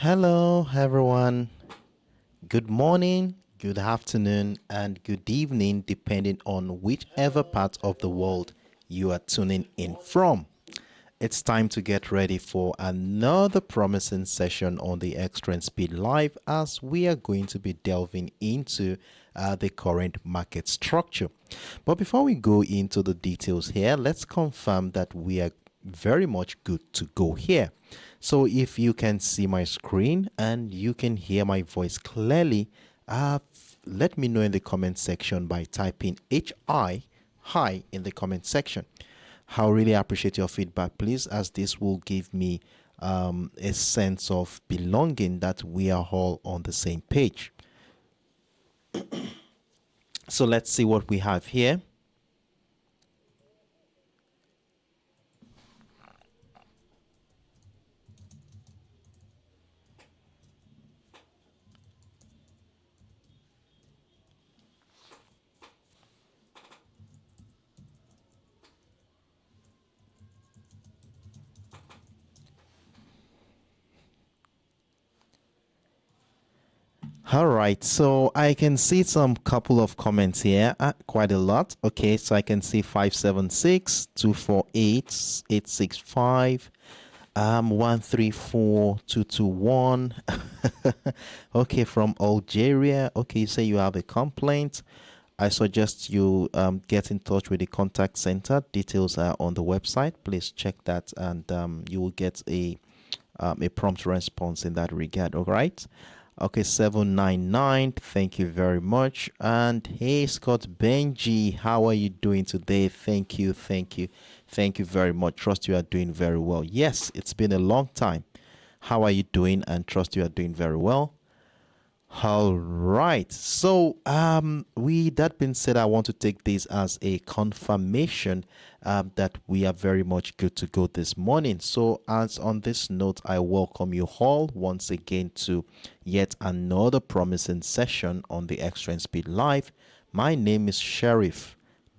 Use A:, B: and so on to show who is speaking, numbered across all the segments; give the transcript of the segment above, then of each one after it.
A: Hello, everyone. Good morning, good afternoon, and good evening, depending on whichever part of the world you are tuning in from. It's time to get ready for another promising session on the Xtrendspeed Live as we are going to be delving into the current market structure. But before we go into the details here, let's confirm that we are very much good to go here. So if you can see my screen and you can hear my voice clearly, let me know in the comment section by typing hi in the comment section. I really appreciate your feedback, please, as this will give me a sense of belonging that we are all on the same page. So let's see what we have here. All right, so I can see some couple of comments here, quite a lot. Okay, so I can see 576 248 865 134 221. Okay, from Algeria. Okay, you say you have a complaint. I suggest you get in touch with the contact center. Details are on the website. Please check that, and you will get a prompt response in that regard. All right. Okay, 799. Thank you very much. And hey, Scott Benji, how are you doing today? Thank you, thank you very much. Trust you are doing very well. Yes, it's been a long time. How are you doing? And trust you are doing very well. All right. So, with that being said, I want to take this as a confirmation that we are very much good to go this morning. So, as on this note, I welcome you all once again to yet another promising session on the Xtrendspeed Live. My name is Sheriff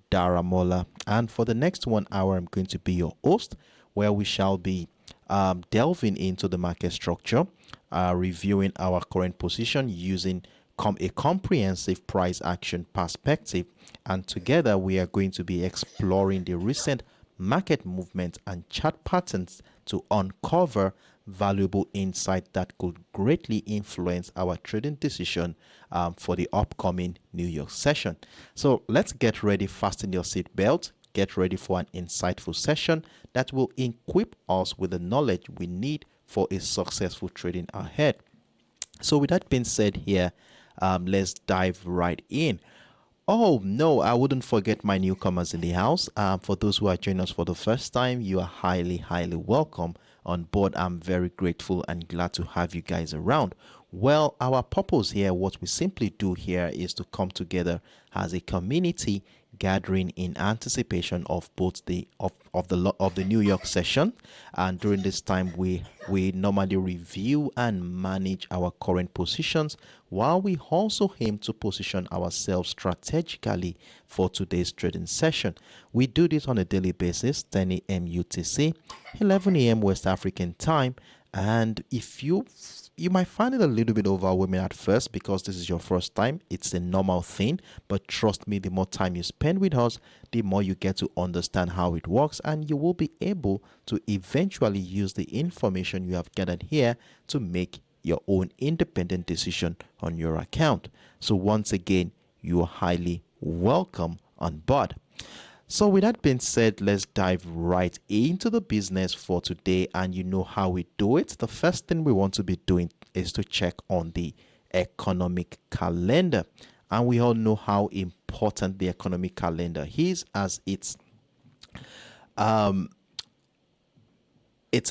A: Daramola, and for the next 1 hour, I'm going to be your host, where we shall be delving into the market structure, reviewing our current position using a comprehensive price action perspective. And together, we are going to be exploring the recent market movement and chart patterns to uncover valuable insight that could greatly influence our trading decision for the upcoming New York session. So let's get ready, fasten your seatbelt, get ready for an insightful session that will equip us with the knowledge we need for a successful trading ahead. So with that being said here, let's dive right in. Oh no, I wouldn't forget my newcomers in the house. For those who are joining us for the first time, you are highly welcome on board. I'm very grateful and glad to have you guys around. Well, our purpose here, what we simply do here is to come together as a community gathering in anticipation of both the New York session, and during this time we normally review and manage our current positions while we also aim to position ourselves strategically for today's trading session. We do this on a daily basis, 10 a.m. UTC, 11 a.m. West African time, and if you might find it a little bit overwhelming at first because this is your first time. It's a normal thing, but trust me, the more time you spend with us, the more you get to understand how it works, and you will be able to eventually use the information you have gathered here to make your own independent decision on your account. So once again, you are highly welcome on board. So with that being said, let's dive right into the business for today, and you know how we do it. The first thing we want to be doing is to check on the economic calendar, and we all know how important the economic calendar is, as it's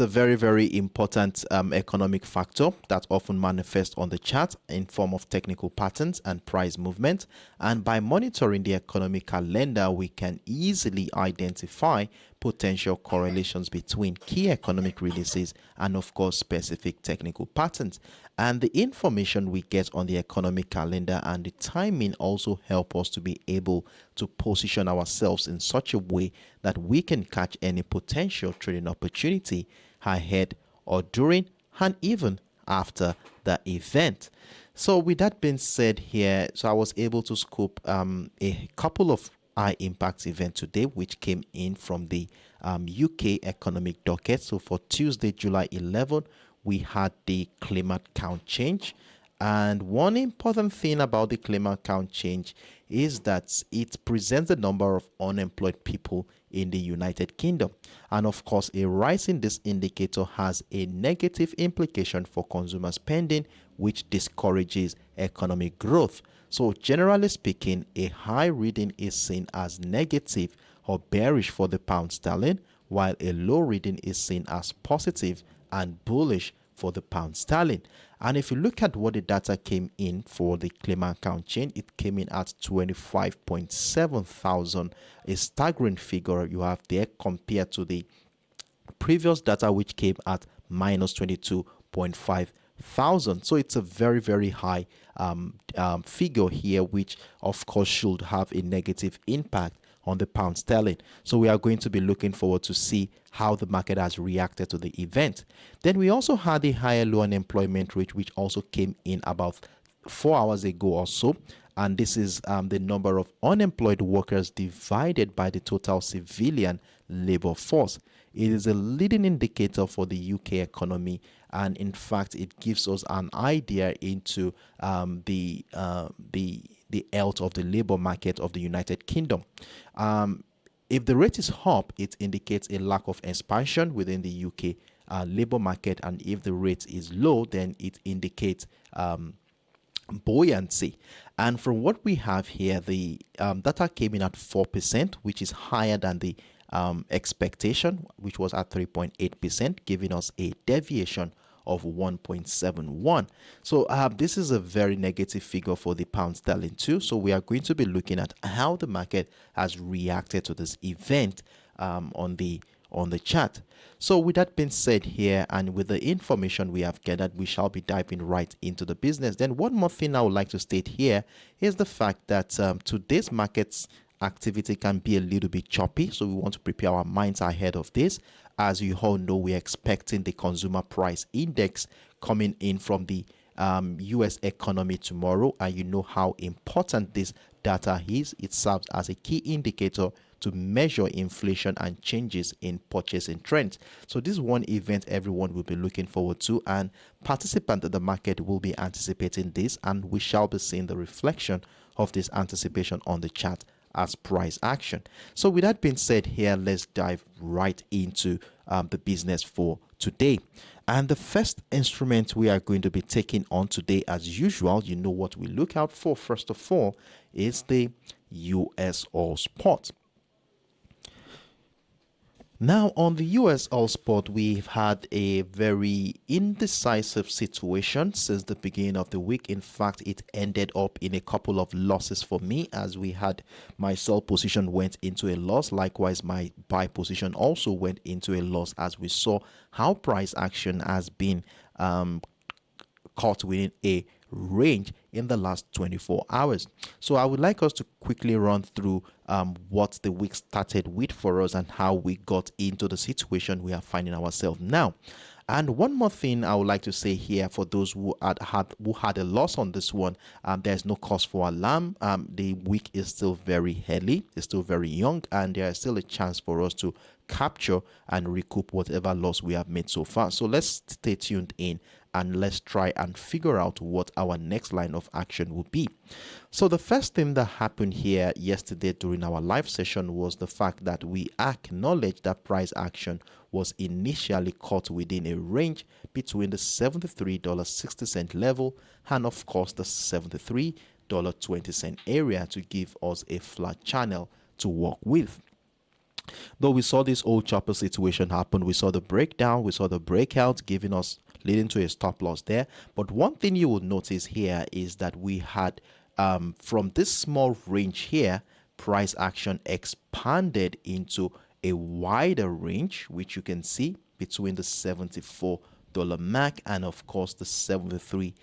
A: a very important economic factor that often manifests on the chart in form of technical patterns and price movement. And by monitoring the economic calendar, we can easily identify potential correlations between key economic releases and, of course, specific technical patterns. And the information we get on the economic calendar and the timing also help us to be able to position ourselves in such a way that we can catch any potential trading opportunity ahead or during and even after the event. So with that being said here, so I was able to scope a couple of high impact events today, which came in from the UK economic docket. So for Tuesday, July 11, we had the climate count change. And one important thing about the climate count change is that it presents the number of unemployed people in the United Kingdom. And of course, a rise in this indicator has a negative implication for consumer spending, which discourages economic growth. So generally speaking, a high reading is seen as negative or bearish for the pound sterling, while a low reading is seen as positive and bullish for the pound sterling. And if you look at what the data came in for the climate count change, it came in at 25.7 thousand, a staggering figure you have there compared to the previous data, which came at minus 22.5 thousand. So it's a very, very high figure here, which of course should have a negative impact on the pound sterling. So we are going to be looking forward to see how the market has reacted to the event. Then we also had a higher low unemployment rate, which also came in about 4 hours ago or so. And this is the number of unemployed workers divided by the total civilian labor force. It is a leading indicator for the UK economy, and in fact, it gives us an idea into the health of the labor market of the United Kingdom. If the rate is up, it indicates a lack of expansion within the UK labor market, and if the rate is low, then it indicates buoyancy. And from what we have here, the data came in at 4%, which is higher than the expectation, which was at 3.8%, giving us a deviation of 1.71. So this is a very negative figure for the pound sterling too. So we are going to be looking at how the market has reacted to this event on the chart. So with that being said here, and with the information we have gathered, we shall be diving right into the business. Then one more thing I would like to state here is the fact that today's markets activity can be a little bit choppy, so we want to prepare our minds ahead of this. As you all know, we're expecting the consumer price index coming in from the US economy tomorrow, and you know how important this data is. It serves as a key indicator to measure inflation and changes in purchasing trends. So this is one event everyone will be looking forward to, and participants in the market will be anticipating this, and we shall be seeing the reflection of this anticipation on the chart as price action. So with that being said here, let's dive right into the business for today. And the first instrument we are going to be taking on today, as usual, you know what we look out for first of all, is the US Oil Spot. Now, on the US Oil Spot, we've had a very indecisive situation since the beginning of the week. In fact, it ended up in a couple of losses for me, as we had my sell position went into a loss. Likewise, my buy position also went into a loss, as we saw how price action has been caught within a range in the last 24 hours. So I would like us to quickly run through what the week started with for us and how we got into the situation we are finding ourselves now. And one more thing I would like to say here for those who had a loss on this one, there's no cause for alarm. The week is still very early, it's still very young, and there is still a chance for us to capture and recoup whatever loss we have made so far. So let's stay tuned in and let's try and figure out what our next line of action will be. So the first thing that happened here yesterday during our live session was the fact that we acknowledged that price action was initially caught within a range between the $73.60 level and of course the $73.20 area to give us a flat channel to work with. Though we saw this old chopper situation happen, we saw the breakdown, we saw the breakout giving us, leading to a stop loss there. But one thing you will notice here is that we had from this small range here, price action expanded into a wider range, which you can see between the $74 mark and of course the $73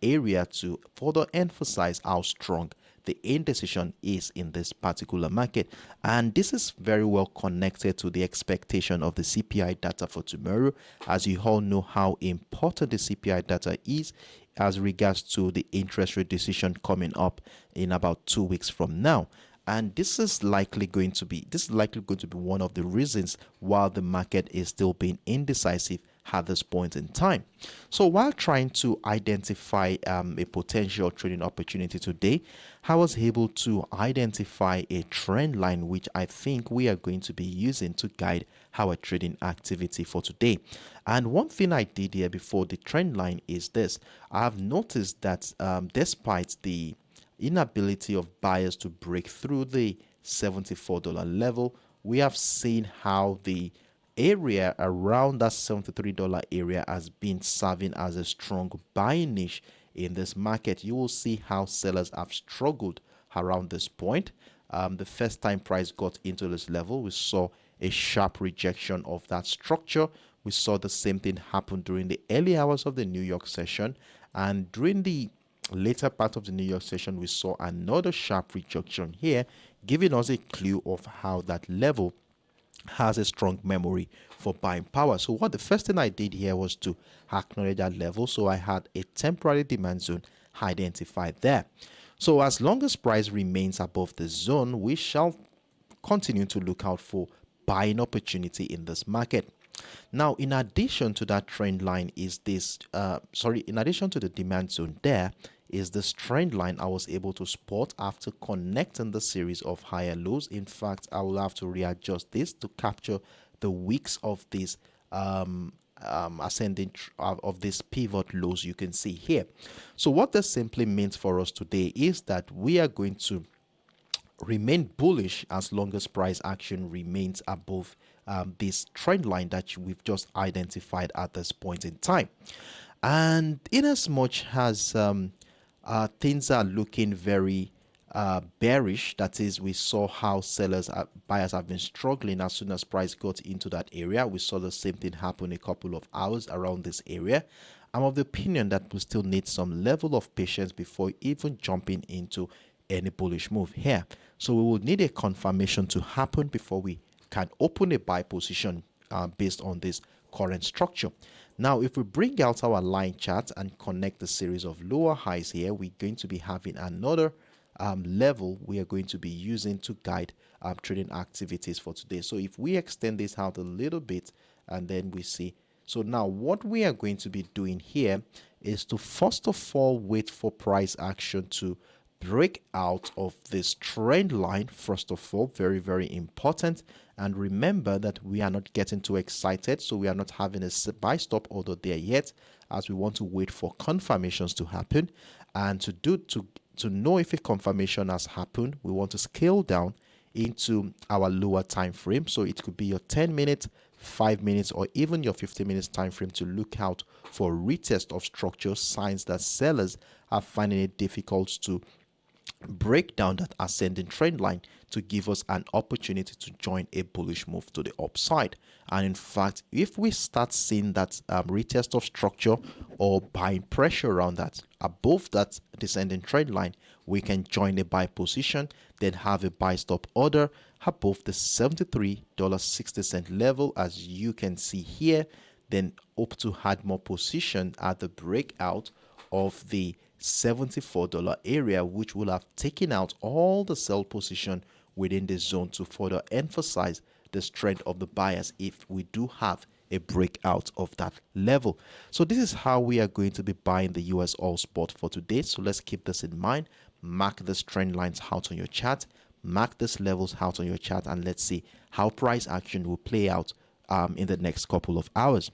A: area, to further emphasize how strong the indecision is in this particular market. And this is very well connected to the expectation of the CPI data for tomorrow. As you all know how important the CPI data is as regards to the interest rate decision coming up in about 2 weeks from now. And this is likely going to be one of the reasons why the market is still being indecisive at this point in time. So while trying to identify a potential trading opportunity today, I was able to identify a trend line which I think we are going to be using to guide our trading activity for today. And one thing I did here before the trend line is this. I've noticed that despite the inability of buyers to break through the $74 level, we have seen how the area around that $73 area has been serving as a strong buying niche in this market. You will see how sellers have struggled around this point. The first time price got into this level, we saw a sharp rejection of that structure. We saw the same thing happen during the early hours of the New York session, and during the later part of the New York session, we saw another sharp rejection here, giving us a clue of how that level has a strong memory for buying power. So what the first thing I did here was to acknowledge that level. So I had a temporary demand zone identified there. So as long as price remains above the zone, we shall continue to look out for buying opportunity in this market. Now, in addition to that trend line is this, in addition to the demand zone, there is this trend line I was able to spot after connecting the series of higher lows. In fact, I will have to readjust this to capture the wicks of this ascending of this pivot lows you can see here. So what this simply means for us today is that we are going to remain bullish as long as price action remains above this trend line that we've just identified at this point in time. And in as much as things are looking very bearish, that is, we saw how buyers have been struggling as soon as price got into that area. We saw the same thing happen a couple of hours around this area. I'm of the opinion that we still need some level of patience before even jumping into any bullish move here. So we will need a confirmation to happen before we can open a buy position based on this current structure. Now, if we bring out our line chart and connect the series of lower highs here, we're going to be having another level we are going to be using to guide trading activities for today. So if we extend this out a little bit and then we see, so now what we are going to be doing here is to first of all wait for price action to break out of this trend line. First of all, very, very important. And remember that we are not getting too excited, so we are not having a buy stop order there yet, as we want to wait for confirmations to happen. And to know if a confirmation has happened, we want to scale down into our lower time frame. So it could be your 10 minutes, 5 minutes, or even your 15 minutes time frame to look out for retest of structure, signs that sellers are finding it difficult to break down that ascending trend line to give us an opportunity to join a bullish move to the upside. And in fact, if we start seeing that retest of structure or buying pressure around that above that descending trend line, we can join a buy position, then have a buy stop order above the $73.60 level, as you can see here, then hope to add more position at the breakout of the $74 area, which will have taken out all the sell position within the zone to further emphasize the strength of the buyers if we do have a breakout of that level. So this is how we are going to be buying the US oil spot for today. So let's keep this in mind. Mark this trend lines out on your chart, mark these levels out on your chart, and let's see how price action will play out in the next couple of hours.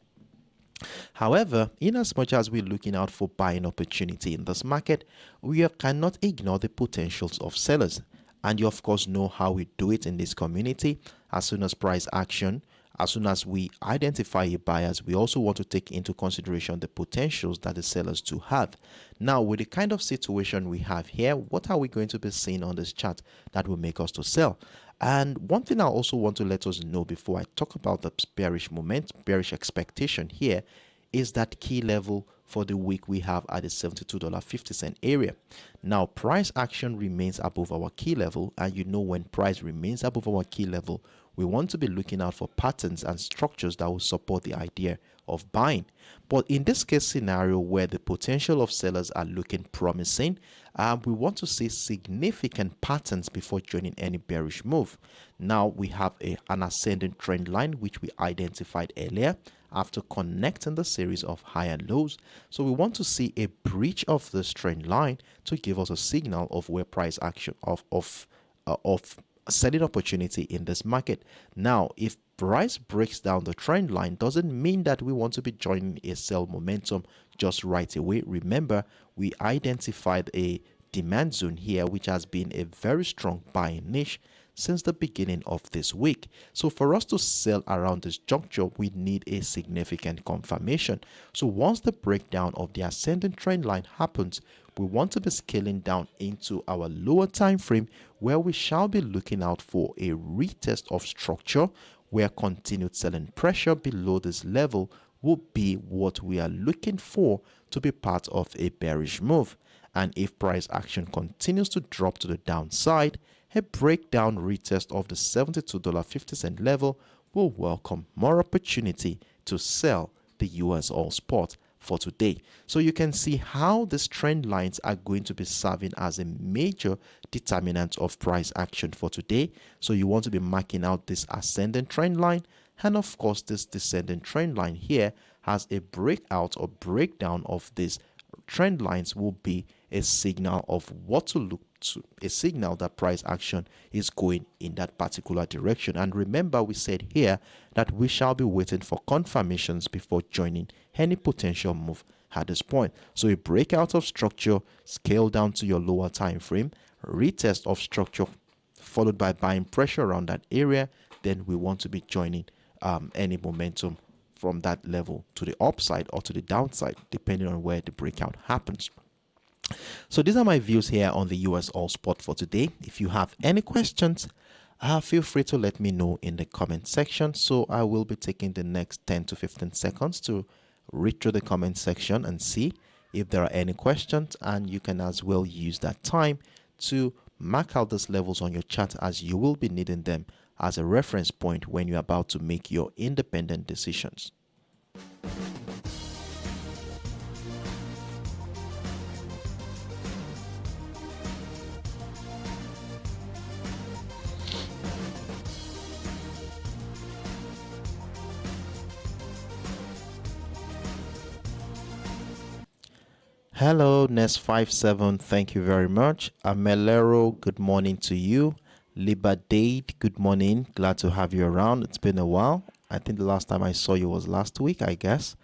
A: However, in as much as we're looking out for buying opportunity in this market, we cannot ignore the potentials of sellers. And you of course know how we do it in this community. As soon as price action, as soon as we identify buyers, we also want to take into consideration the potentials that the sellers do have. Now, with the kind of situation we have here, what are we going to be seeing on this chart that will make us to sell? And one thing I also want to let us know before I talk about the bearish expectation here is that key level for the week we have at the $72.50 area. Now, price action remains above our key level, and you know when price remains above our key level, we want to be looking out for patterns and structures that will support the idea of buying. But in this case scenario where the potential of sellers are looking promising, we want to see significant patterns before joining any bearish move. Now we have an ascending trend line which we identified earlier after connecting the series of high and lows. So we want to see a breach of this trend line to give us a signal of where price action of selling opportunity in this market. Now, if price breaks down the trend line, doesn't mean that we want to be joining a sell momentum just right away. Remember, we identified a demand zone here which has been a very strong buying niche since the beginning of this week. So for us to sell around this juncture, we need a significant confirmation. So once the breakdown of the ascending trend line happens, we want to be scaling down into our lower time frame where we shall be looking out for a retest of structure where continued selling pressure below this level will be what we are looking for to be part of a bearish move. And if price action continues to drop to the downside, a breakdown retest of the $72.50 level will welcome more opportunity to sell the US All Spot for today. So you can see how these trend lines are going to be serving as a major determinant of price action for today. So you want to be marking out this ascending trend line, and of course this descending trend line here has a breakout or breakdown of these trend lines will be a signal of what to look to, a signal that price action is going in that particular direction. And remember, we said here that we shall be waiting for confirmations before joining any potential move at this point. So a breakout of structure, scale down to your lower time frame, retest of structure followed by buying pressure around that area, then we want to be joining any momentum from that level to the upside or to the downside, depending on where the breakout happens. So these are my views here on the US All Spot for today. If you have any questions, feel free to let me know in the comment section. So I will be taking the next 10 to 15 seconds to read through the comment section and see if there are any questions, and you can as well use that time to mark out those levels on your chart, as you will be needing them as a reference point when you're about to make your independent decisions. Hello, Nest57, thank you very much. Amelero, good morning to you. Libadade, good morning. Glad to have you around. It's been a while. I think the last time I saw you was last week, I guess.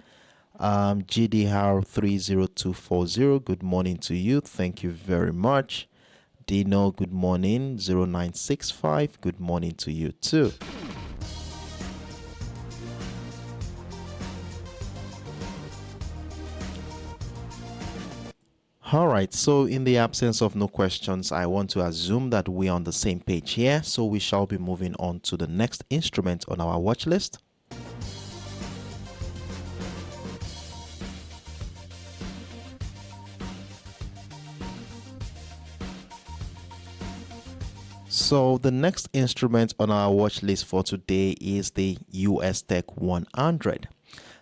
A: GDR30240, good morning to you. Thank you very much. Dino, good morning. 0965, good morning to you too. All right, so in the absence of no questions, I want to assume that we're on the same page here. So we shall be moving on to the next instrument on our watch list. So the next instrument on our watch list for today is the USTech100.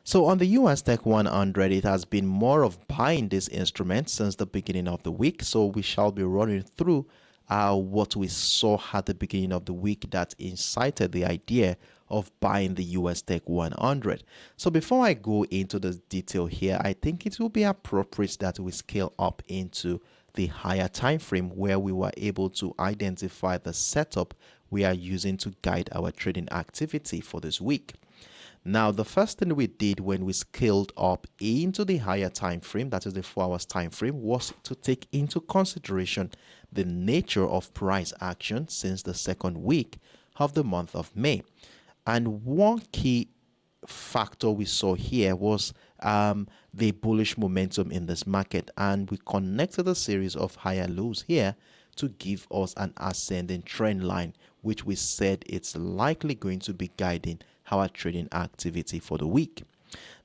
A: So on the USTech100, it has been more of buying this instrument since the beginning of the week. So we shall be running through what we saw at the beginning of the week that incited the idea of buying the USTech100. So before I go into the detail here, I think it will be appropriate that we scale up into the higher time frame where we were able to identify the setup we are using to guide our trading activity for this week. Now, the first thing we did when we scaled up into the higher time frame, that is the 4 hours time frame, was to take into consideration the nature of price action since the second week of the month of May. And one key factor we saw here was the bullish momentum in this market, and we connected a series of higher lows here to give us an ascending trend line, which we said it's likely going to be guiding our trading activity for the week.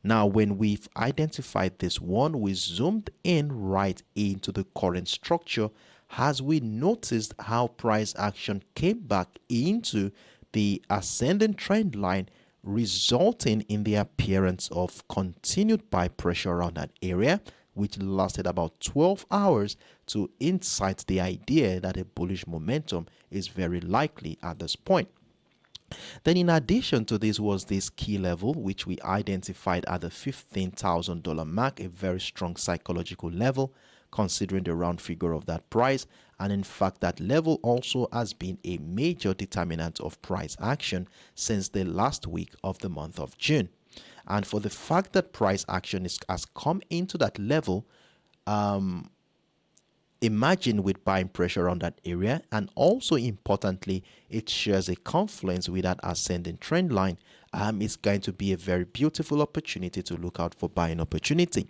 A: Now, when we've identified this one, we zoomed in right into the current structure as we noticed how price action came back into the ascending trend line, resulting in the appearance of continued buy pressure around that area, which lasted about 12 hours to incite the idea that a bullish momentum is very likely at this point. Then in addition to this was this key level, which we identified at the $15,000 mark, a very strong psychological level considering the round figure of that price. And in fact, that level also has been a major determinant of price action since the last week of the month of June. And for the fact that price action has come into that level, imagine with buying pressure on that area, and also importantly, it shares a confluence with that ascending trend line. It's going to be a very beautiful opportunity to look out for buying opportunity.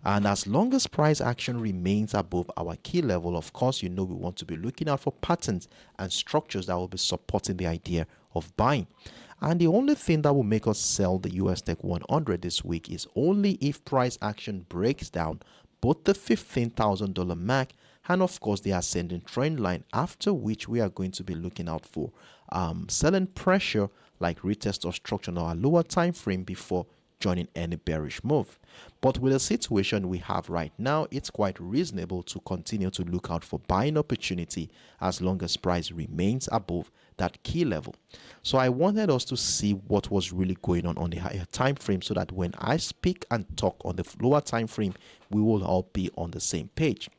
A: And as long as price action remains above our key level, of course, we want to be looking out for patterns and structures that will be supporting the idea of buying. And the only thing that will make us sell the USTech100 this week is only if price action breaks down both the $15,000 mark and of course the ascending trend line, after which we are going to be looking out for selling pressure like retest or structure on our lower time frame before joining any bearish move. But with the situation we have right now, it's quite reasonable to continue to look out for buying opportunity as long as price remains above that key level. So I wanted us to see what was really going on the higher time frame, so that when I speak and talk on the lower time frame, we will all be on the same page.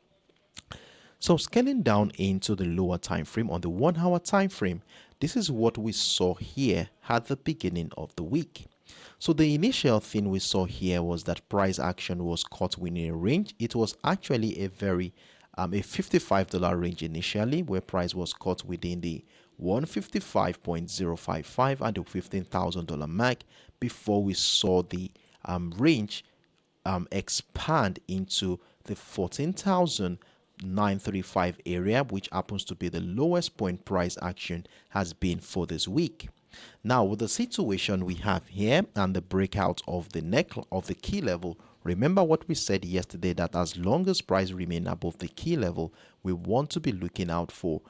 A: So scaling down into the lower time frame, on the 1 hour time frame, this is what we saw here at the beginning of the week. So the initial thing we saw here was that price action was caught within a range. It was actually a very a $55 range initially, where price was caught within the 155.055 and the $15,000 mark before we saw the range expand into the 14,935 area, which happens to be the lowest point price action has been for this week. Now, with the situation we have here and the breakout of the key level, remember what we said yesterday, that as long as price remain above the key level, we want to be looking out for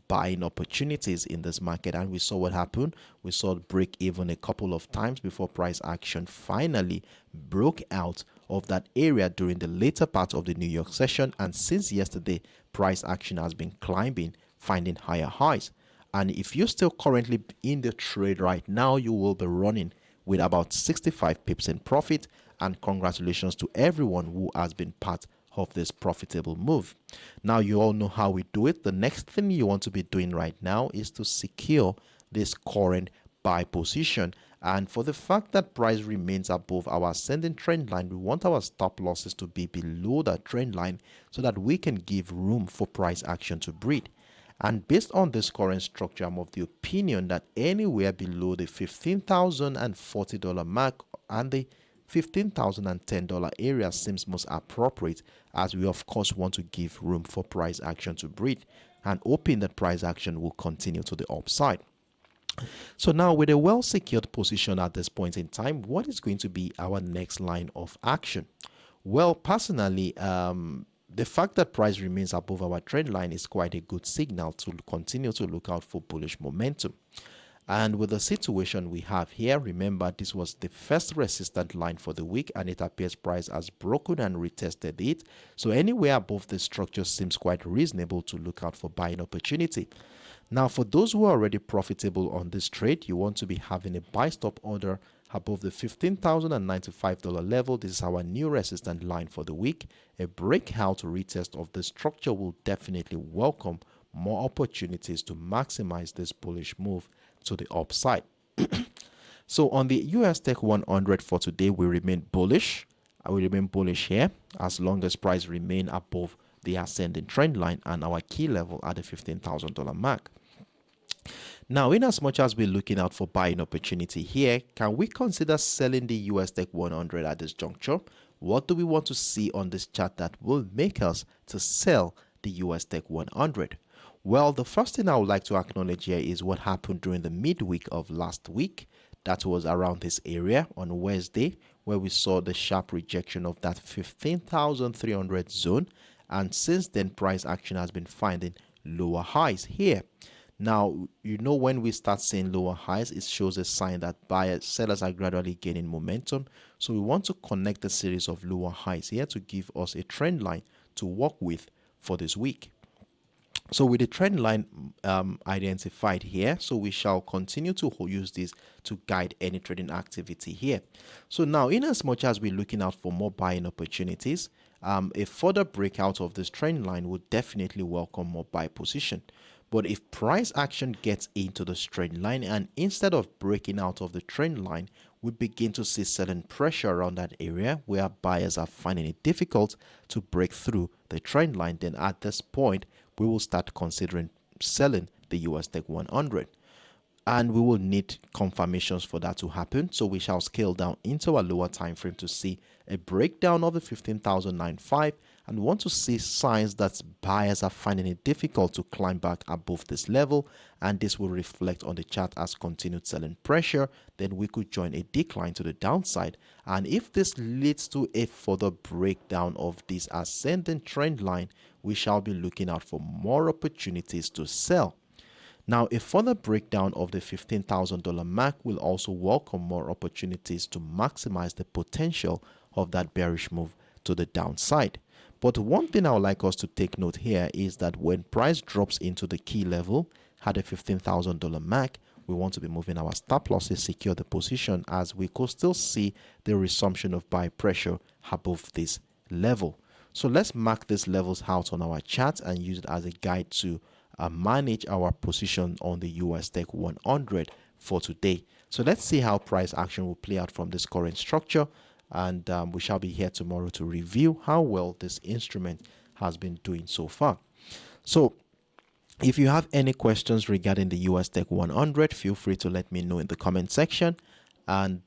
A: buying opportunities in this market. And we saw what happened. We saw it break even a couple of times before price action finally broke out of that area during the later part of the New York session. And since yesterday, price action has been climbing, finding higher highs. And if you're still currently in the trade right now, you will be running with about 65 pips in profit. And congratulations to everyone who has been part of this profitable move. Now, you all know how we do it. The next thing you want to be doing right now is to secure this current buy position. And for the fact that price remains above our ascending trend line, we want our stop losses to be below that trend line so that we can give room for price action to breathe. And based on this current structure, I'm of the opinion that anywhere below the $15,040 mark and the $15,010 area seems most appropriate, as we of course want to give room for price action to breathe and hoping that price action will continue to the upside. So now, with a well secured position at this point in time, what is going to be our next line of action? Well, personally, the fact that price remains above our trend line is quite a good signal to continue to look out for bullish momentum. And with the situation we have here, remember this was the first resistant line for the week, and it appears price has broken and retested it. So anywhere above the structure seems quite reasonable to look out for buying opportunity. Now, for those who are already profitable on this trade, you want to be having a buy stop order above the $15,095 level. This is our new resistant line for the week. A breakout retest of the structure will definitely welcome more opportunities to maximize this bullish move to the upside. So on the USTech100 for today, we remain bullish. I will remain bullish here as long as price remain above the ascending trend line and our key level at the $15,000 mark. Now, in as much as we're looking out for buying opportunity here, can we consider selling the USTech100 at this juncture? What do we want to see on this chart that will make us to sell the USTech100? Well, the first thing I would like to acknowledge here is what happened during the midweek of last week. That was around this area on Wednesday, where we saw the sharp rejection of that 15,300 zone, and since then price action has been finding lower highs here. Now, you know, when we start seeing lower highs, it shows a sign that sellers are gradually gaining momentum. So we want to connect a series of lower highs here to give us a trend line to work with for this week. So with the trend line identified here, so we shall continue to use this to guide any trading activity here. So now, in as much as we're looking out for more buying opportunities, a further breakout of this trend line would definitely welcome more buy position. But if price action gets into the trend line and instead of breaking out of the trend line, we begin to see selling pressure around that area where buyers are finding it difficult to break through the trend line, then at this point, we will start considering selling the USTech 100. And we will need confirmations for that to happen. So we shall scale down into a lower time frame to see a breakdown of the 15,095, and we want to see signs that buyers are finding it difficult to climb back above this level, and this will reflect on the chart as continued selling pressure. Then we could join a decline to the downside, and if this leads to a further breakdown of this ascending trend line, we shall be looking out for more opportunities to sell. Now, a further breakdown of the $15,000 mark will also welcome more opportunities to maximize the potential of that bearish move to the downside. But one thing I would like us to take note here is that when price drops into the key level at the $15,000 mark, we want to be moving our stop losses, secure the position, as we could still see the resumption of buy pressure above this level. So let's mark these levels out on our chart and use it as a guide to manage our position on the USTech 100 for today. So let's see how price action will play out from this current structure, and we shall be here tomorrow to review how well this instrument has been doing so far. So if you have any questions regarding the USTech 100, feel free to let me know in the comment section, and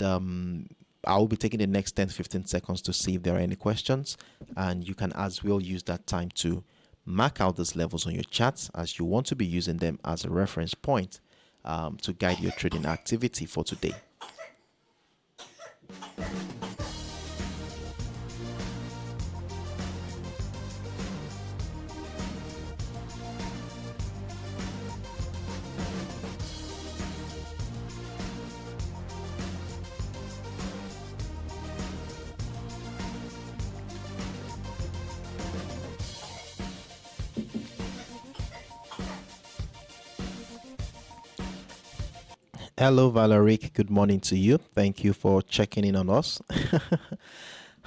A: I will be taking the next 10-15 seconds to see if there are any questions, and you can as well use that time to mark out these levels on your charts, as you want to be using them as a reference point to guide your trading activity for today. Hello, Valeric. Good morning to you. Thank you for checking in on us.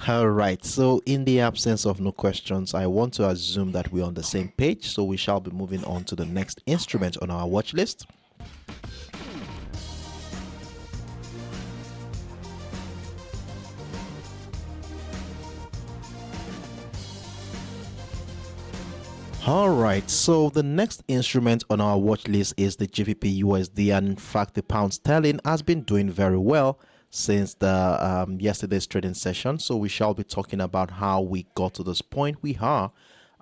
A: All right. So in the absence of no questions, I want to assume that we're on the same page. So we shall be moving on to the next instrument on our watch list. All right, so the next instrument on our watch list is the GBPUSD, and in fact the pound sterling has been doing very well since the yesterday's trading session. So we shall be talking about how we got to this point we are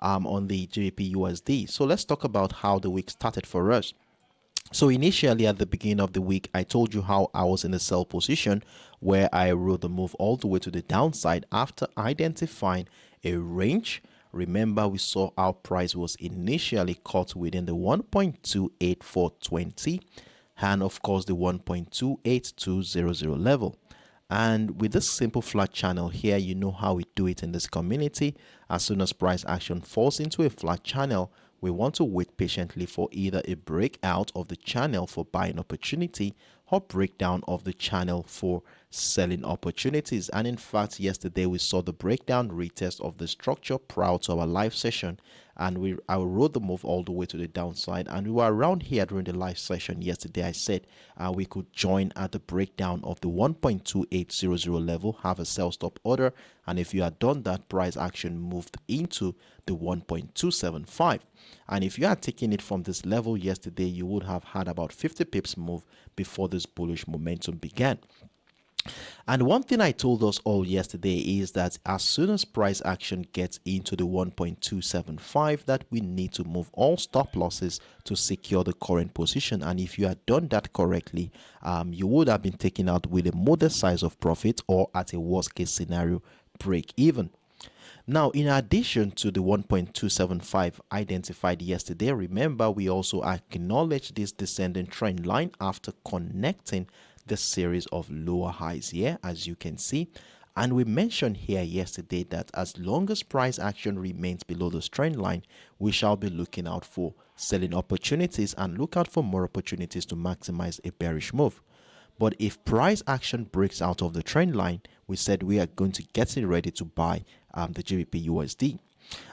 A: on the GBPUSD. So let's talk about how the week started for us. So initially at the beginning of the week, I told you how I was in a sell position where I rode the move all the way to the downside after identifying a range. Remember, we saw our price was initially caught within the 1.28420 and of course the 1.28200 level. And with this simple flat channel here, you know how we do it in this community. As soon as price action falls into a flat channel, we want to wait patiently for either a breakout of the channel for buying opportunity or breakdown of the channel for selling opportunities. And in fact, yesterday we saw the breakdown retest of the structure prior to our live session, and I rode the move all the way to the downside, and we were around here during the live session yesterday. I said we could join at the breakdown of the 1.2800 level, have a sell stop order, and if you had done that, price action moved into the 1.275, and if you had taken it from this level yesterday, you would have had about 50 pips move before this bullish momentum began. And one thing I told us all yesterday is that as soon as price action gets into the 1.275, that we need to move all stop losses to secure the current position. And if you had done that correctly, you would have been taken out with a modest size of profit, or at a worst case scenario, break even. Now, in addition to the 1.275 identified yesterday, remember we also acknowledged this descending trend line after connecting the series of lower highs here, as you can see. And we mentioned here yesterday that as long as price action remains below the trend line, we shall be looking out for selling opportunities and look out for more opportunities to maximize a bearish move. But if price action breaks out of the trend line, we said we are going to get it ready to buy the GBPUSD.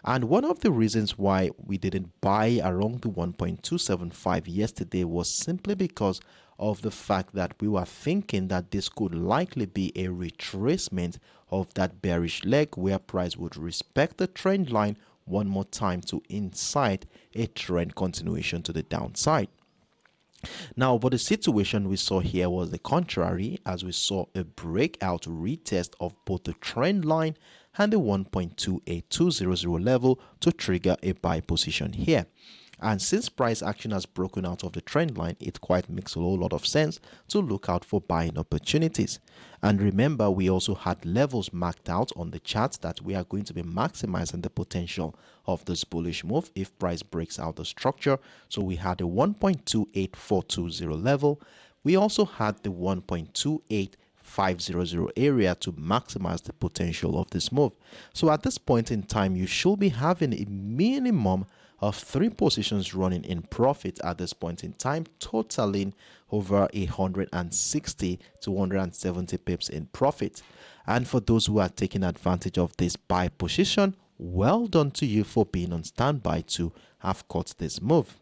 A: And one of the reasons why we didn't buy around the 1.275 yesterday was simply because of the fact that we were thinking that this could likely be a retracement of that bearish leg where price would respect the trend line one more time to incite a trend continuation to the downside. Now, but the situation we saw here was the contrary, as we saw a breakout retest of both the trend line and the 1.28200 level to trigger a buy position here. And since price action has broken out of the trend line, it quite makes a whole lot of sense to look out for buying opportunities. And remember, we also had levels marked out on the chart that we are going to be maximizing the potential of this bullish move if price breaks out the structure. So we had a 1.28420 level. We also had the 1.28500 area to maximize the potential of this move. So at this point in time, you should be having a minimum of 3 positions running in profit at this point in time, totaling over 160 to 170 pips in profit. And for those who are taking advantage of this buy position, well done to you for being on standby to have caught this move.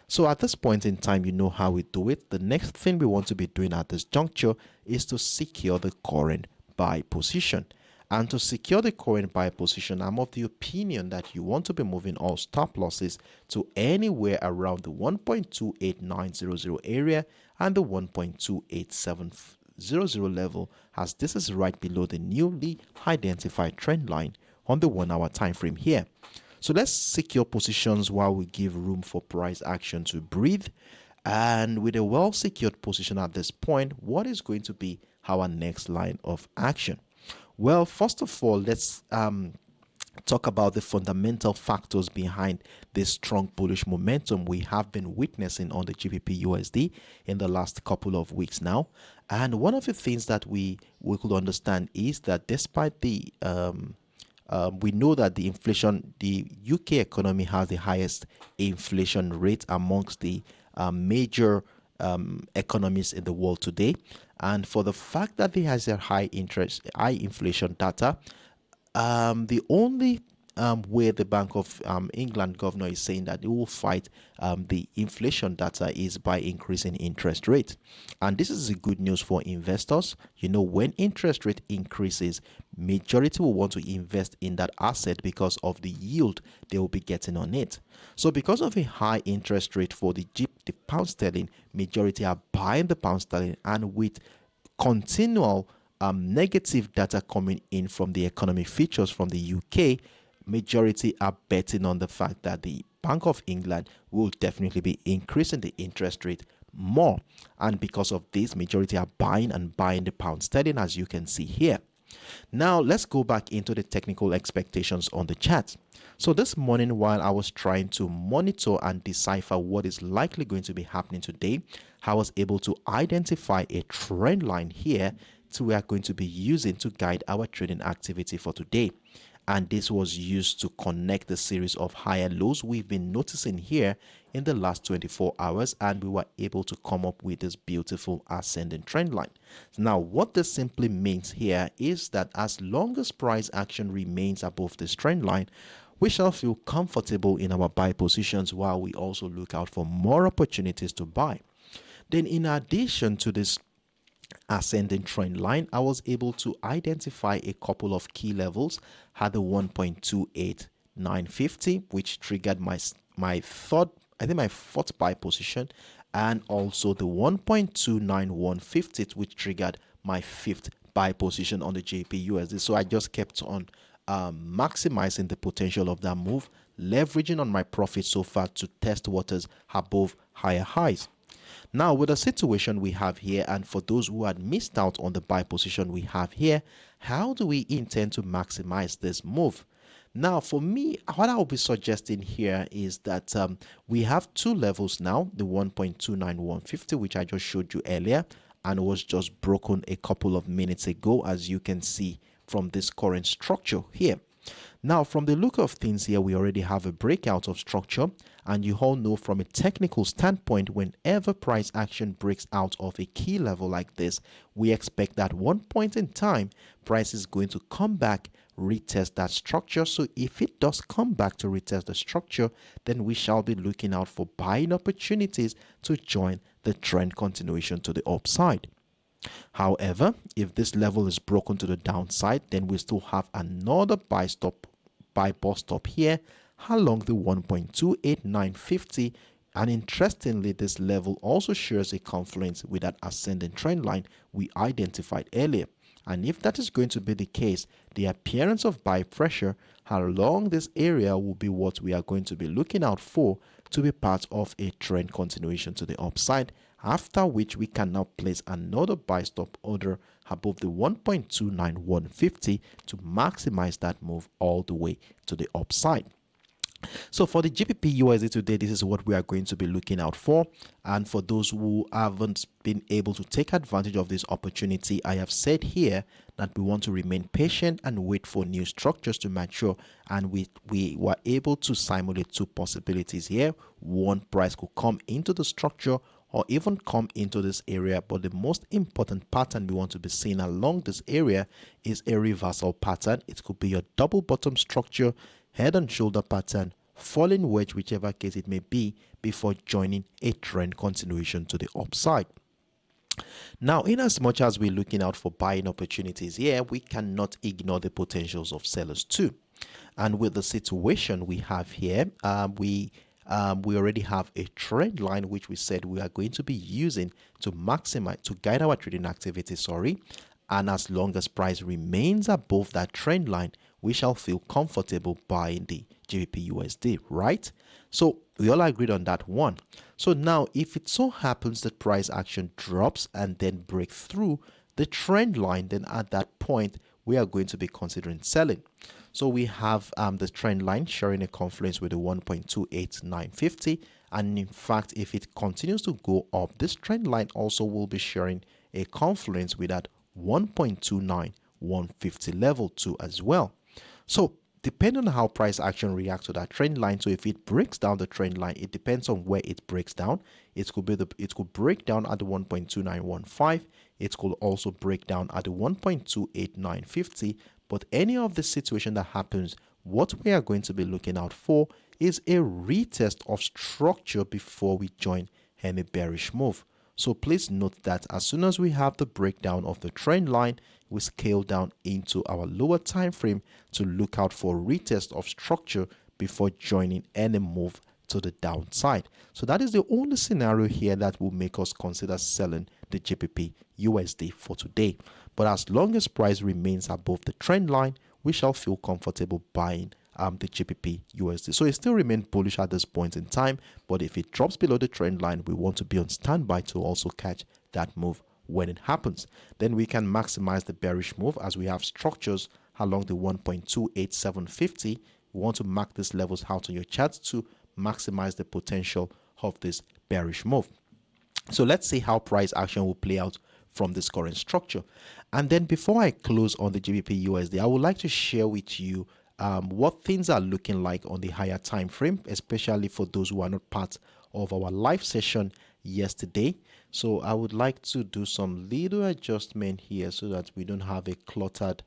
A: So at this point in time, you know how we do it. The next thing we want to be doing at this juncture is to secure the current buy position. And to secure the current buy position, I'm of the opinion that you want to be moving all stop losses to anywhere around the 1.28900 area and the 1.28700 level, as this is right below the newly identified trend line on the 1 hour time frame here. So let's secure positions while we give room for price action to breathe. And with a well secured position at this point, what is going to be our next line of action? Well, first of all, let's talk about the fundamental factors behind this strong bullish momentum we have been witnessing on the GBPUSD in the last couple of weeks now. And one of the things that we could understand is that despite the we know that the inflation, the UK economy has the highest inflation rate amongst the major economies in the world today. And for the fact that there has a high inflation data, the only where the Bank of England governor is saying that they will fight the inflation data is by increasing interest rate. And this is a good news for investors. You know, when interest rate increases, majority will want to invest in that asset because of the yield they will be getting on it. So because of a high interest rate for the pound sterling, majority are buying the pound sterling, and with continual negative data coming in from the economic features from the UK, majority are betting on the fact that the Bank of England will definitely be increasing the interest rate more. And because of this, majority are buying the pound sterling, as you can see here. Now, let's go back into the technical expectations on the chart. So this morning, while I was trying to monitor and decipher what is likely going to be happening today, I was able to identify a trend line here we are going to be using to guide our trading activity for today. And this was used to connect the series of higher lows we've been noticing here in the last 24 hours, and we were able to come up with this beautiful ascending trend line. Now, what this simply means here is that as long as price action remains above this trend line, we shall feel comfortable in our buy positions while we also look out for more opportunities to buy. Then in addition to this ascending trend line, I was able to identify a couple of key levels. Had the 1.28950, which triggered my fourth buy position, and also the 1.29150, which triggered my 5th buy position on the GBPUSD. So I just kept on maximizing the potential of that move, leveraging on my profit so far to test waters above higher highs. Now, with the situation we have here, and for those who had missed out on the buy position we have here, how do we intend to maximize this move? Now, for me, what I'll be suggesting here is that we have two levels now, the 1.29150, which I just showed you earlier, and was just broken a couple of minutes ago, as you can see from this current structure here. Now, from the look of things here, we already have a breakout of structure, and you all know from a technical standpoint, whenever price action breaks out of a key level like this, we expect that one point in time, price is going to come back, retest that structure. So if it does come back to retest the structure, then we shall be looking out for buying opportunities to join the trend continuation to the upside. However, if this level is broken to the downside, then we still have another buy bust stop here along the 1.28950, and interestingly, this level also shares a confluence with that ascending trend line we identified earlier. And if that is going to be the case, the appearance of buy pressure along this area will be what we are going to be looking out for to be part of a trend continuation to the upside, after which we can now place another buy stop order above the 1.29150 to maximize that move all the way to the upside. So for the GBPUSD today, this is what we are going to be looking out for. And for those who haven't been able to take advantage of this opportunity, I have said here that we want to remain patient and wait for new structures to mature. And we were able to simulate two possibilities here. One, price could come into the structure or even come into this area, but the most important pattern we want to be seeing along this area is a reversal pattern. It could be your double bottom structure, head and shoulder pattern, falling wedge, whichever case it may be, before joining a trend continuation to the upside. Now, in as much as we're looking out for buying opportunities here, we cannot ignore the potentials of sellers too. And with the situation we have here, we already have a trend line which we said we are going to be using to maximize, to guide our trading activity, and as long as price remains above that trend line, we shall feel comfortable buying the GBPUSD, right? So we all agreed on that one. So now if it so happens that price action drops and then breaks through the trend line, then at that point we are going to be considering selling. So we have the trend line sharing a confluence with the 1.28950, and in fact, if it continues to go up, this trend line also will be sharing a confluence with that 1.29150 level too as well. So depending on how price action reacts to that trend line, so if it breaks down the trend line, it depends on where it breaks down. It could break down at the 1.2915. It could also break down at the 1.28950. But any of the situation that happens, what we are going to be looking out for is a retest of structure before we join any bearish move. So please note that as soon as we have the breakdown of the trend line, we scale down into our lower time frame to look out for retest of structure before joining any move to the downside. So that is the only scenario here that will make us consider selling the GBPUSD for today. But as long as price remains above the trend line, we shall feel comfortable buying the GBPUSD. So it still remains bullish at this point in time, but if it drops below the trend line, we want to be on standby to also catch that move when it happens. Then we can maximize the bearish move as we have structures along the 1.28750. We want to mark these levels out on your chart to maximize the potential of this bearish move. So let's see how price action will play out from this current structure. And then before I close on the GBPUSD, I would like to share with you what things are looking like on the higher time frame, especially for those who are not part of our live session yesterday. So I would like to do some little adjustment here so that we don't have a cluttered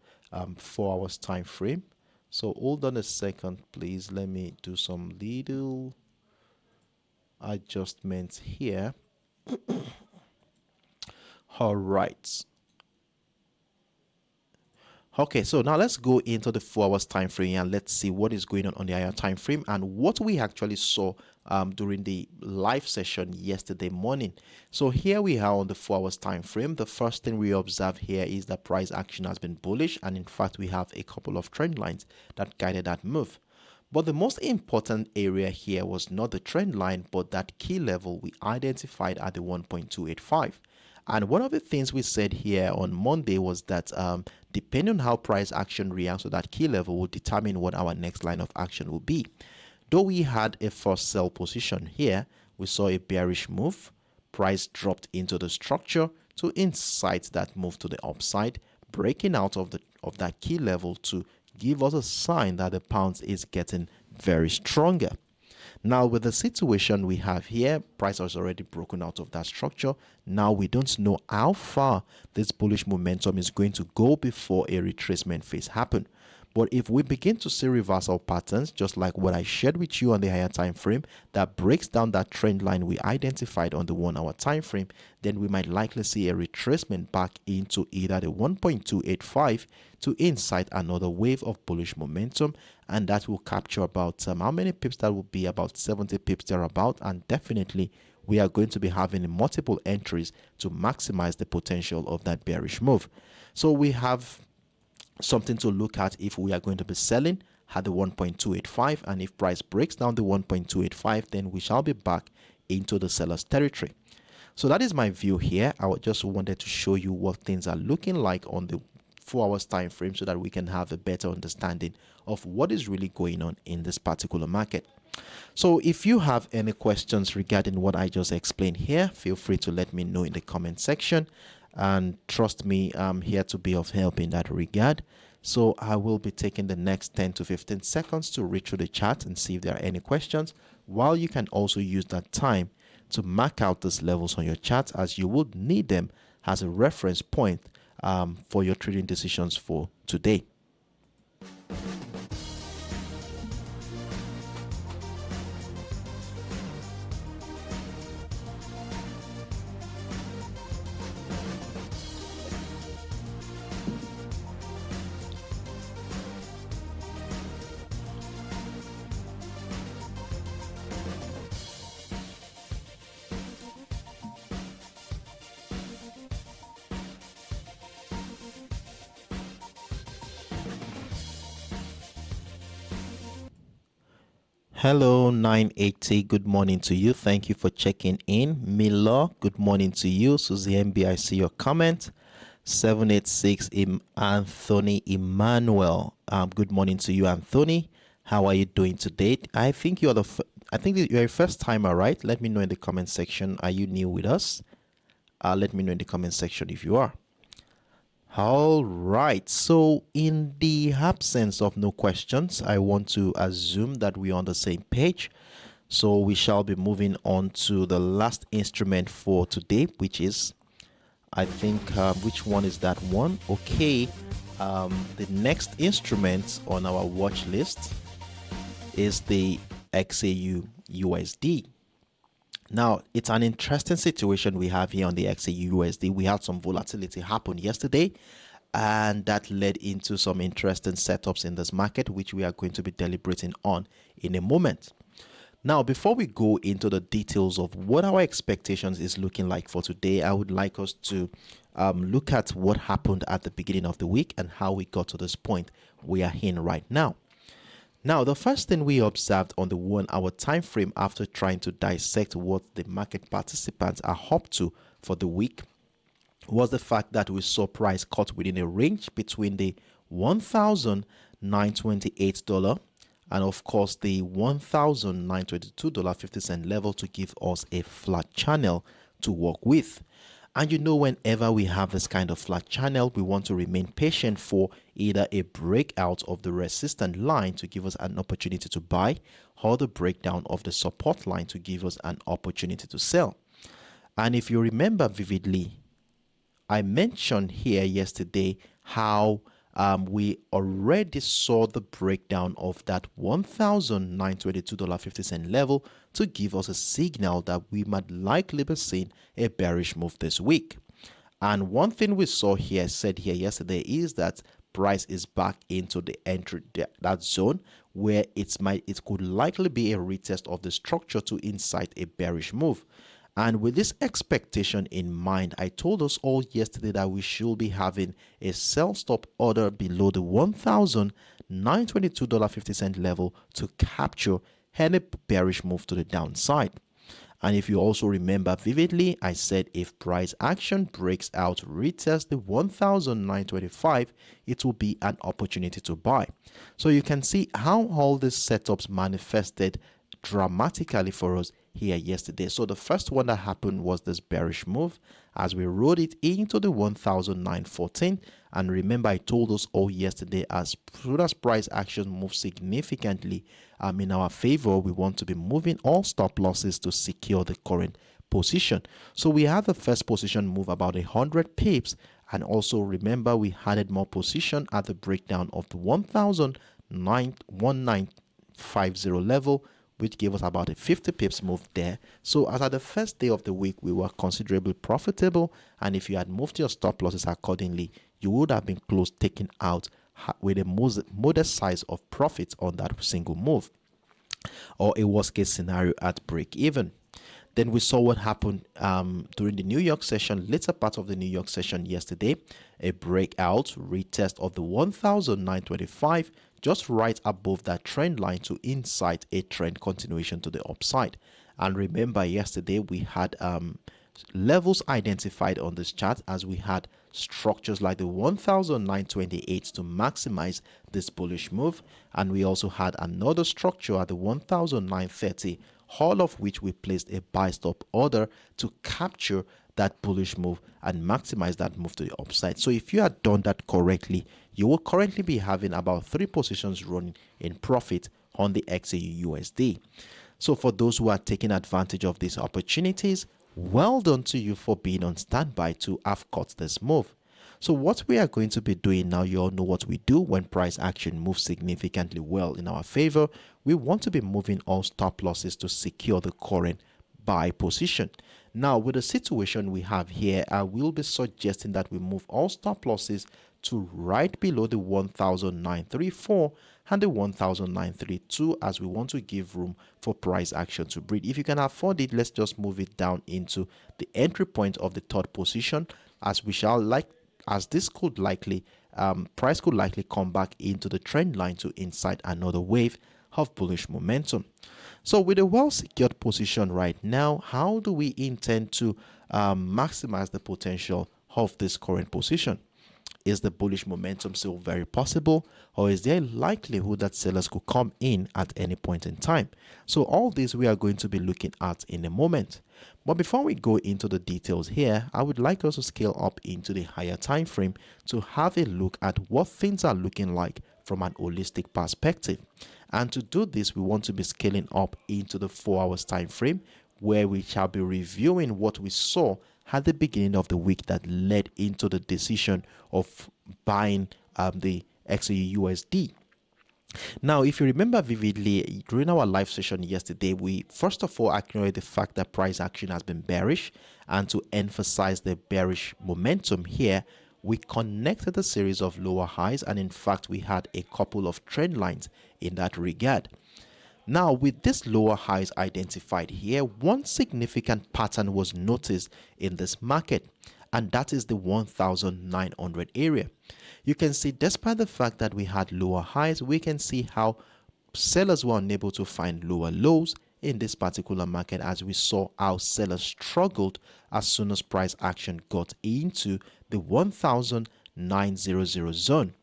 A: 4 hours time frame. So hold on a second, please. Let me do some little adjustments here. All right. Okay, so now let's go into the 4 hours time frame and let's see what is going on the higher time frame and what we actually saw during the live session yesterday morning. So here we are on the 4 hours time frame. The first thing we observe here is that price action has been bullish, and in fact we have a couple of trend lines that guided that move. But the most important area here was not the trend line, but that key level we identified at the 1.285. And one of the things we said here on Monday was that depending on how price action reacts to that key level will determine what our next line of action will be. Though we had a first sell position here, we saw a bearish move. Price dropped into the structure to incite that move to the upside, breaking out of that key level to give us a sign that the pound is getting very stronger. Now, with the situation we have here, price has already broken out of that structure. Now we don't know how far this bullish momentum is going to go before a retracement phase happen. But if we begin to see reversal patterns, just like what I shared with you on the higher time frame, that breaks down that trend line we identified on the 1 hour time frame, then we might likely see a retracement back into either the 1.285 to incite another wave of bullish momentum, and that will capture about how many pips? That will be about 70 pips thereabout, and definitely we are going to be having multiple entries to maximize the potential of that bearish move. So we have something to look at if we are going to be selling at the 1.285, and if price breaks down the 1.285, then we shall be back into the seller's territory. So that is my view here. I just wanted to show you what things are looking like on the 4 hours time frame so that we can have a better understanding of what is really going on in this particular market. So if you have any questions regarding what I just explained here, feel free to let me know in the comment section. And trust me, I'm here to be of help in that regard. So I will be taking the next 10 to 15 seconds to read through the chat and see if there are any questions, while you can also use that time to mark out these levels on your chart, as you would need them as a reference point for your trading decisions for today. Hello 980, good morning to you. Thank you for checking in. Milo, good morning to you. Susie MB, I see your comment. 786 Anthony Emmanuel, good morning to you, Anthony. How are you doing today? I think you're you're a first timer, right? Let me know in the comment section. Are you new with us? Let me know in the comment section if you are. All right, so in the absence of no questions, I want to assume that we're on the same page. So we shall be moving on to the last instrument for today, which is, I think, which one is that one? Okay, the next instrument on our watch list is the XAUUSD. Now, it's an interesting situation we have here on the XAUUSD. We had some volatility happen yesterday, and that led into some interesting setups in this market, which we are going to be deliberating on in a moment. Now, before we go into the details of what our expectations is looking like for today, I would like us to look at what happened at the beginning of the week and how we got to this point we are in right now. Now, the first thing we observed on the 1 hour time frame after trying to dissect what the market participants are up to for the week was the fact that we saw price cut within a range between the $1,928 and of course the $1,922.50 level to give us a flat channel to work with. And you know, whenever we have this kind of flat channel, we want to remain patient for either a breakout of the resistance line to give us an opportunity to buy, or the breakdown of the support line to give us an opportunity to sell. And if you remember vividly, I mentioned here yesterday how we already saw the breakdown of that $1,922.50 level to give us a signal that we might likely be seeing a bearish move this week. And one thing we saw here, said here yesterday, is that price is back into the entry, that zone where it could likely be a retest of the structure to incite a bearish move. And with this expectation in mind, I told us all yesterday that we should be having a sell stop order below the $1,922.50 level to capture any bearish move to the downside. And if you also remember vividly, I said if price action breaks out, retest the 1,925, it will be an opportunity to buy. So you can see how all these setups manifested dramatically for us here yesterday. So the first one that happened was this bearish move as we rode it into the 1,914. And remember, I told us all yesterday, as soon as price action moves significantly in our favor, we want to be moving all stop losses to secure the current position. So we had the first position move about 100 pips, and also remember we added more position at the breakdown of the 1,1950 level, which gave us about a 50 pips move there. So as at the first day of the week, we were considerably profitable, and if you had moved your stop losses accordingly, you would have been close taking out with a modest size of profit on that single move, or a worst case scenario at break even. Then we saw what happened during the New York session, later part of the New York session yesterday, a breakout retest of the 1,925, just right above that trend line to incite a trend continuation to the upside. And remember, yesterday we had levels identified on this chart, as we had structures like the 1,928 to maximize this bullish move, and we also had another structure at the 1,930, all of which we placed a buy stop order to capture that bullish move and maximize that move to the upside. So if you had done that correctly, you will currently be having about 3 positions running in profit on the XAUUSD. So for those who are taking advantage of these opportunities, well done to you for being on standby to have caught this move. So what we are going to be doing now, you all know what we do when price action moves significantly well in our favor. We want to be moving all stop losses to secure the current buy position. Now, with the situation we have here, I will be suggesting that we move all stop losses to right below the 1,934 and the 1,932, as we want to give room for price action to breathe. If you can afford it, let's just move it down into the entry point of the third position, as we shall this could likely price could likely come back into the trend line to incite another wave of bullish momentum. So with a well secured position right now, how do we intend to maximize the potential of this current position? Is the bullish momentum still very possible, or is there a likelihood that sellers could come in at any point in time? So all this we are going to be looking at in a moment. But before we go into the details here, I would like us to scale up into the higher time frame to have a look at what things are looking like from an holistic perspective. And to do this, we want to be scaling up into the 4 hours time frame, where we shall be reviewing what we saw at the beginning of the week that led into the decision of buying the XAUUSD. Now, if you remember vividly, during our live session yesterday, we first of all acknowledged the fact that price action has been bearish, and to emphasize the bearish momentum here, we connected a series of lower highs, and in fact we had a couple of trend lines in that regard. Now, with these lower highs identified here, one significant pattern was noticed in this market, and that is the 1,900 area. You can see, despite the fact that we had lower highs, we can see how sellers were unable to find lower lows in this particular market, as we saw how sellers struggled as soon as price action got into the 1,900 zone.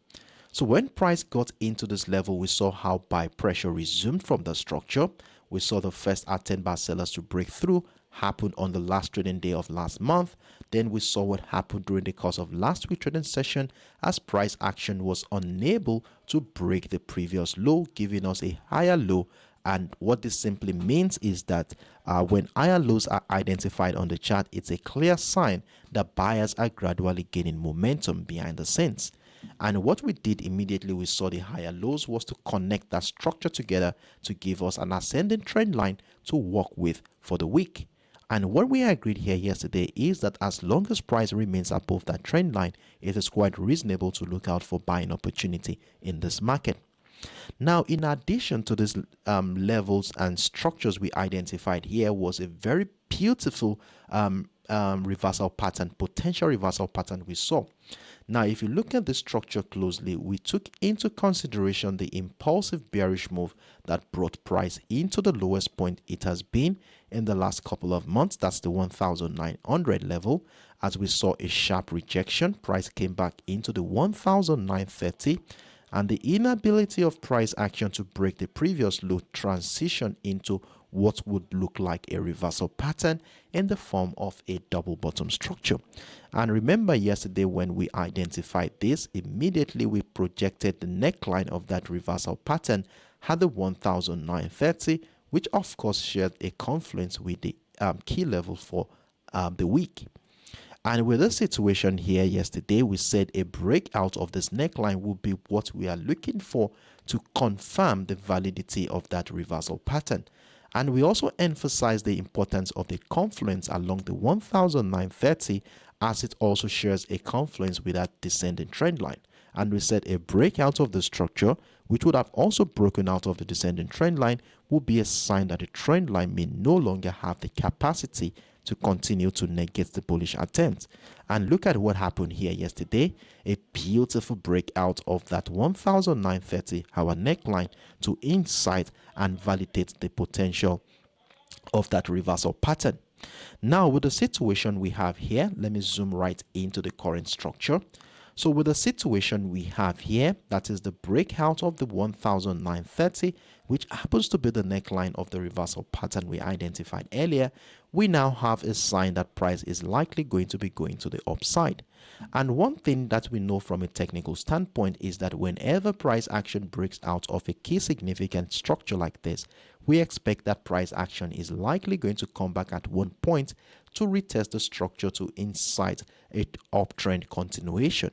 A: So when price got into this level, we saw how buy pressure resumed from the structure. We saw the first at 10 bar sellers to break through happened on the last trading day of last month. Then we saw what happened during the course of last week's trading session, as price action was unable to break the previous low, giving us a higher low. And what this simply means is that when higher lows are identified on the chart, it's a clear sign that buyers are gradually gaining momentum behind the scenes. And what we did immediately we saw the higher lows was to connect that structure together to give us an ascending trend line to work with for the week. And what we agreed here yesterday is that as long as price remains above that trend line, it is quite reasonable to look out for buying opportunity in this market. Now, in addition to these levels and structures we identified here was a very beautiful reversal pattern, potential reversal pattern we saw. Now, if you look at the structure closely, we took into consideration the impulsive bearish move that brought price into the lowest point it has been in the last couple of months. That's the 1,900 level. As we saw a sharp rejection, price came back into the 1,930. And the inability of price action to break the previous low transition into what would look like a reversal pattern in the form of a double bottom structure. And remember yesterday when we identified this, immediately we projected the neckline of that reversal pattern had the 1,930, which of course shared a confluence with the key level for the week. And with this situation here yesterday, we said a breakout of this neckline will be what we are looking for to confirm the validity of that reversal pattern. And we also emphasized the importance of the confluence along the 1,930 as it also shares a confluence with that descending trend line. And we said a breakout of the structure, which would have also broken out of the descending trend line, would be a sign that the trend line may no longer have the capacity to continue to negate the bullish attempt. And look at what happened here yesterday. A beautiful breakout of that 1,930 our neckline to inside and validate the potential of that reversal pattern. Now with the situation we have here, let me zoom right into the current structure. So with the situation we have here, that is the breakout of the 1,930, which happens to be the neckline of the reversal pattern we identified earlier, we now have a sign that price is likely going to be going to the upside. And one thing that we know from a technical standpoint is that whenever price action breaks out of a key significant structure like this, we expect that price action is likely going to come back at one point to retest the structure to incite an uptrend continuation.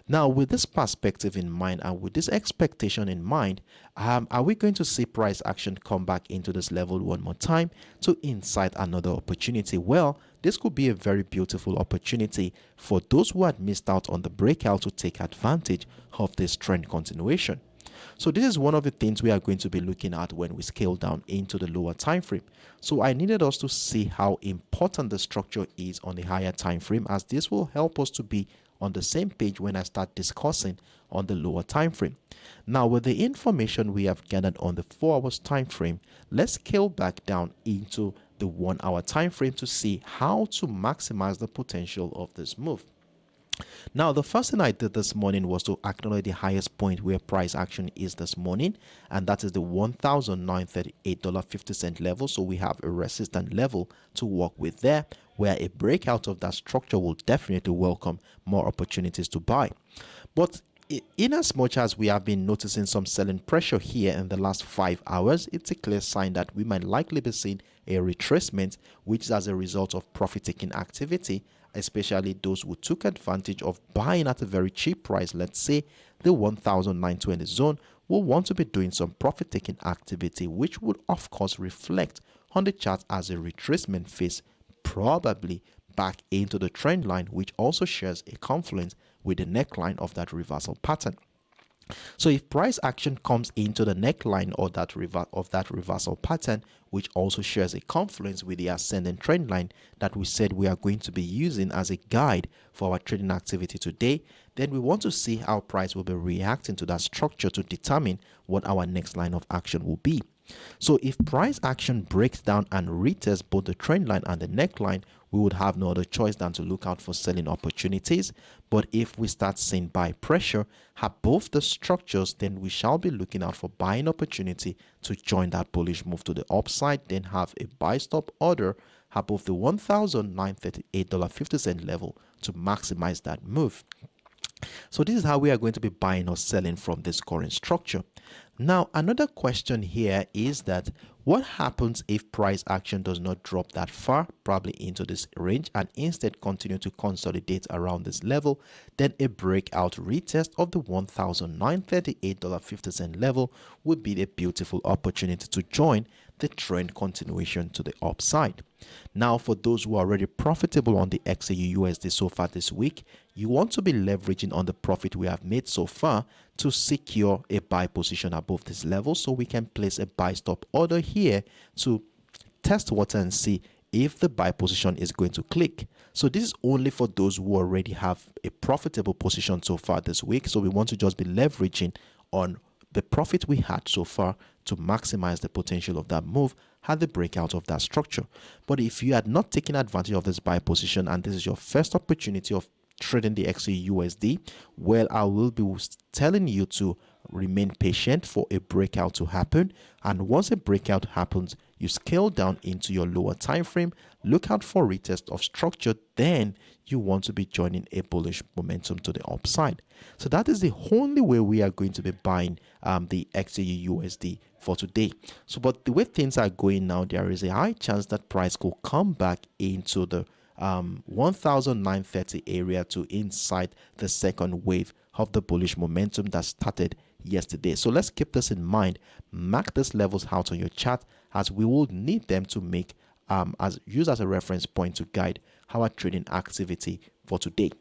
A: Now, with this perspective in mind and with this expectation in mind, are we going to see price action come back into this level one more time to incite another opportunity? Well, this could be a very beautiful opportunity for those who had missed out on the breakout to take advantage of this trend continuation. So this is one of the things we are going to be looking at when we scale down into the lower time frame. So I needed us to see how important the structure is on the higher time frame, as this will help us to be on the same page when I start discussing on the lower time frame. Now, with the information we have gathered on the 4 hours time frame, let's scale back down into the 1 hour time frame to see how to maximize the potential of this move. Now, the first thing I did this morning was to acknowledge the highest point where price action is this morning, and that is the $1,938.50 level. So we have a resistant level to work with there, where a breakout of that structure will definitely welcome more opportunities to buy. But in as much as we have been noticing some selling pressure here in the last 5 hours, it's a clear sign that we might likely be seeing a retracement, which is as a result of profit-taking activity, especially those who took advantage of buying at a very cheap price. Let's say the 1,920 zone will want to be doing some profit-taking activity, which would of course reflect on the chart as a retracement phase, probably back into the trend line, which also shares a confluence with the neckline of that reversal pattern. So if price action comes into the neckline or that reversal pattern, which also shares a confluence with the ascending trend line that we said we are going to be using as a guide for our trading activity today, then we want to see how price will be reacting to that structure to determine what our next line of action will be. So if price action breaks down and retests both the trend line and the neckline, we would have no other choice than to look out for selling opportunities. But if we start seeing buy pressure above the structures, then we shall be looking out for buying opportunity to join that bullish move to the upside, then have a buy stop order above the $1,938.50 level to maximize that move. So this is how we are going to be buying or selling from this current structure. Now, another question here is that what happens if price action does not drop that far, probably into this range, and instead continue to consolidate around this level? Then a breakout retest of the $1,938.50 level would be a beautiful opportunity to join the trend continuation to the upside. Now, for those who are already profitable on the XAUUSD so far this week, you want to be leveraging on the profit we have made so far to secure a buy position above this level, so we can place a buy stop order here to test water and see if the buy position is going to click. So this is only for those who already have a profitable position so far this week. So we want to just be leveraging on the profit we had so far to maximize the potential of that move at the breakout of that structure. But if you had not taken advantage of this buy position and this is your first opportunity of trading the XAUUSD, well, I will be telling you to remain patient for a breakout to happen. And once a breakout happens, you scale down into your lower time frame, look out for retest of structure, then you want to be joining a bullish momentum to the upside. So that is the only way we are going to be buying the XAUUSD for today. So but the way things are going now, there is a high chance that price could come back into the 1930 area to inside the second wave of the bullish momentum that started yesterday. So let's keep this in mind. Mark these levels out on your chart, as we will need them to make use as a reference point to guide our trading activity for today.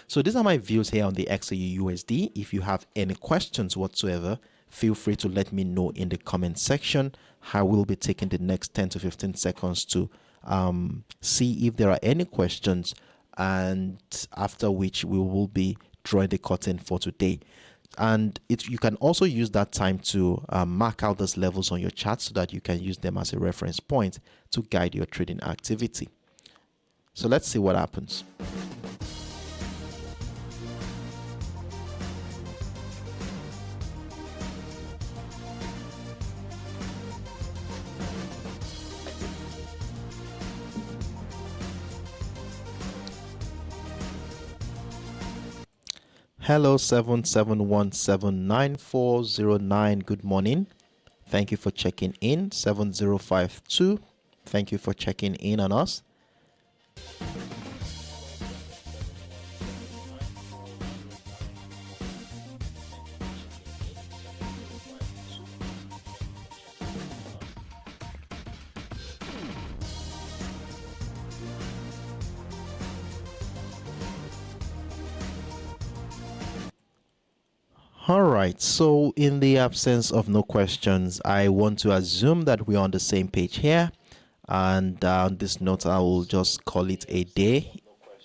A: So these are my views here on the XAUUSD. If you have any questions whatsoever, feel free to let me know in the comment section. I will be taking the next 10 to 15 seconds to see if there are any questions, and after which we will be drawing the curtain for today. And you can also use that time to mark out those levels on your chart so that you can use them as a reference point to guide your trading activity. So let's see what happens. Hello 771799409. Good morning. Thank you for checking in. 7052. Thank you for checking in on us. All right, so in the absence of no questions, I want to assume that we're on the same page here. And on this note, I will just call it a day.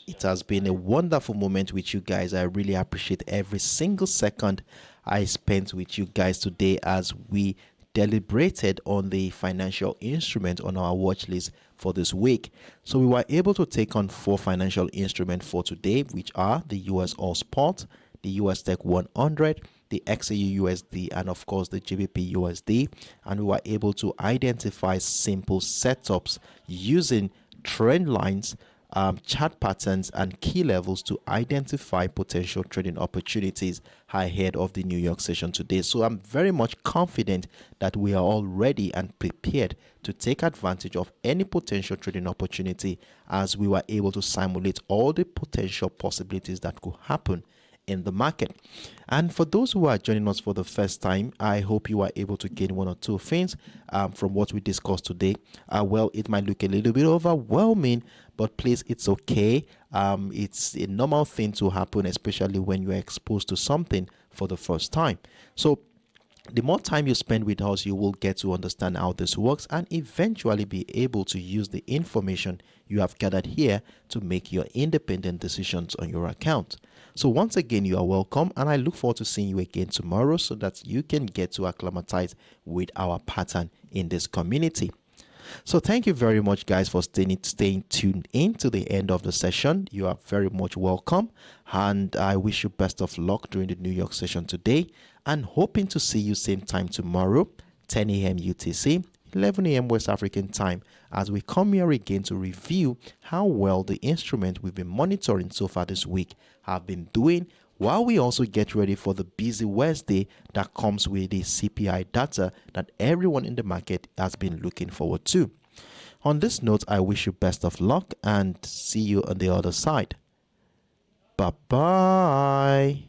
A: It has been a wonderful moment with you guys. I really appreciate every single second I spent with you guys today as we deliberated on the financial instrument on our watch list for this week. So we were able to take on 4 financial instruments for today, which are the USOILSPOT, the USTech100, the XAUUSD, and of course the GBPUSD. And we were able to identify simple setups using trend lines, chart patterns, and key levels to identify potential trading opportunities ahead of the New York session today. So I'm very much confident that we are all ready and prepared to take advantage of any potential trading opportunity, as we were able to simulate all the potential possibilities that could happen in the market. And for those who are joining us for the first time, I hope you are able to gain one or two things from what we discussed today. Well, it might look a little bit overwhelming, but please, it's okay. It's a normal thing to happen, especially when you're exposed to something for the first time. So the more time you spend with us, you will get to understand how this works and eventually be able to use the information you have gathered here to make your independent decisions on your account. So once again, you are welcome, and I look forward to seeing you again tomorrow so that you can get to acclimatize with our pattern in this community. So thank you very much, guys, for staying tuned in to the end of the session. You are very much welcome, and I wish you best of luck during the New York session today, and hoping to see you same time tomorrow, 10 a.m. UTC, 11 a.m. West African time, as we come here again to review how well the instrument we've been monitoring so far this week have been doing, while we also get ready for the busy Wednesday that comes with the CPI data that everyone in the market has been looking forward to. On this note, I wish you best of luck and see you on the other side. Bye-bye.